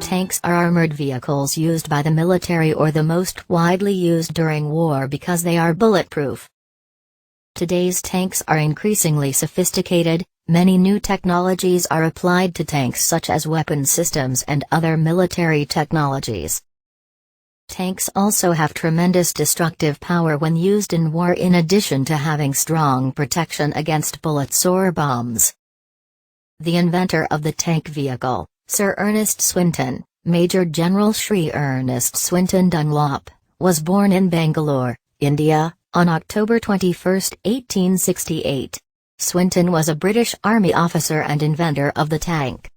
Tanks are armored vehicles used by the military or the most widely used during war because they are bulletproof. Today's tanks are increasingly sophisticated. Many new technologies are applied to tanks such as weapon systems and other military technologies. Tanks also have tremendous destructive power when used in war, in addition to having strong protection against bullets or bombs. The inventor of the tank vehicle, Sir Ernest Swinton, Major General Sri Ernest Swinton Dunlop, was born in Bangalore, India, on October 21, 1868. Swinton was a British Army officer and inventor of the tank.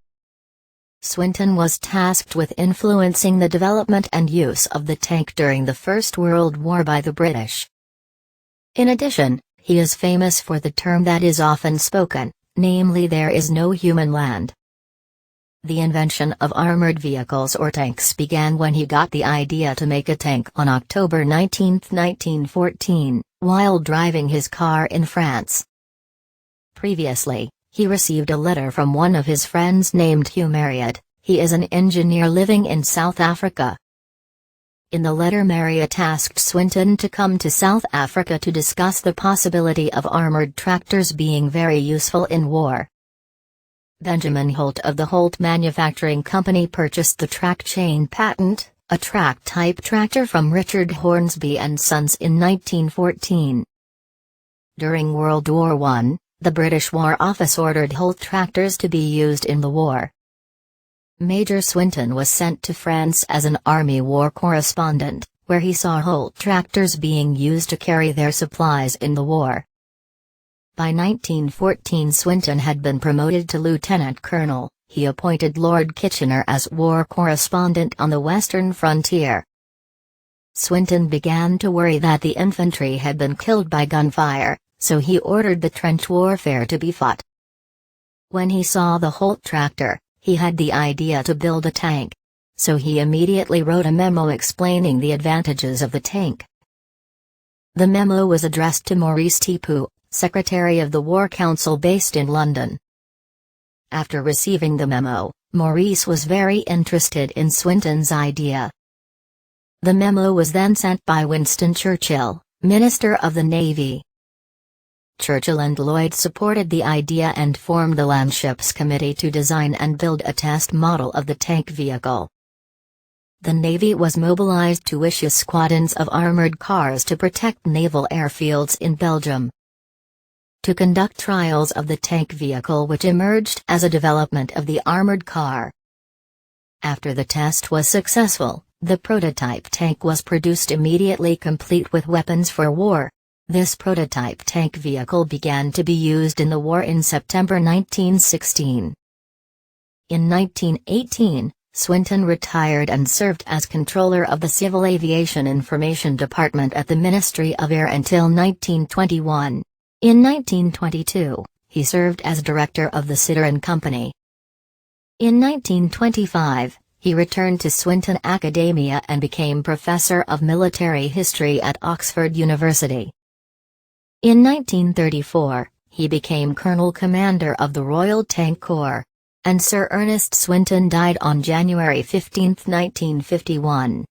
Swinton was tasked with influencing the development and use of the tank during the First World War by the British. In addition, he is famous for the term that is often spoken, namely, "there is no human land." The invention of armored vehicles or tanks began when he got the idea to make a tank on October 19, 1914, while driving his car in France. Previously, he received a letter from one of his friends named Hugh Marriott. He is an engineer living in South Africa. In the letter, Marriott asked Swinton to come to South Africa to discuss the possibility of armored tractors being very useful in war. Benjamin Holt of the Holt Manufacturing Company purchased the track chain patent, a track-type tractor from Richard Hornsby and Sons in 1914. During World War I, the British War Office ordered Holt tractors to be used in the war. Major Swinton was sent to France as an Army war correspondent, where he saw Holt tractors being used to carry their supplies in the war. By 1914, Swinton had been promoted to lieutenant colonel. He appointed Lord Kitchener as war correspondent on the western frontier. Swinton began to worry that the infantry had been killed by gunfire, so he ordered the trench warfare to be fought. When he saw the Holt tractor, he had the idea to build a tank. So he immediately wrote a memo explaining the advantages of the tank. The memo was addressed to Maurice Tipu, Secretary of the War Council based in London. After receiving the memo, Maurice was very interested in Swinton's idea. The memo was then sent by Winston Churchill, Minister of the Navy. Churchill and Lloyd supported the idea and formed the Landships Committee to design and build a test model of the tank vehicle. The Navy was mobilized to issue squadrons of armored cars to protect naval airfields in Belgium. To conduct trials of the tank vehicle, which emerged as a development of the armored car. After the test was successful, the prototype tank was produced immediately, complete with weapons for war. This prototype tank vehicle began to be used in the war in September 1916. In 1918, Swinton retired and served as controller of the Civil Aviation Information Department at the Ministry of Air until 1921. In 1922, he served as director of the Citroën Company. In 1925, he returned to Swinton Academia and became professor of military history at Oxford University. In 1934, he became Colonel Commander of the Royal Tank Corps. And Sir Ernest Swinton died on January 15, 1951.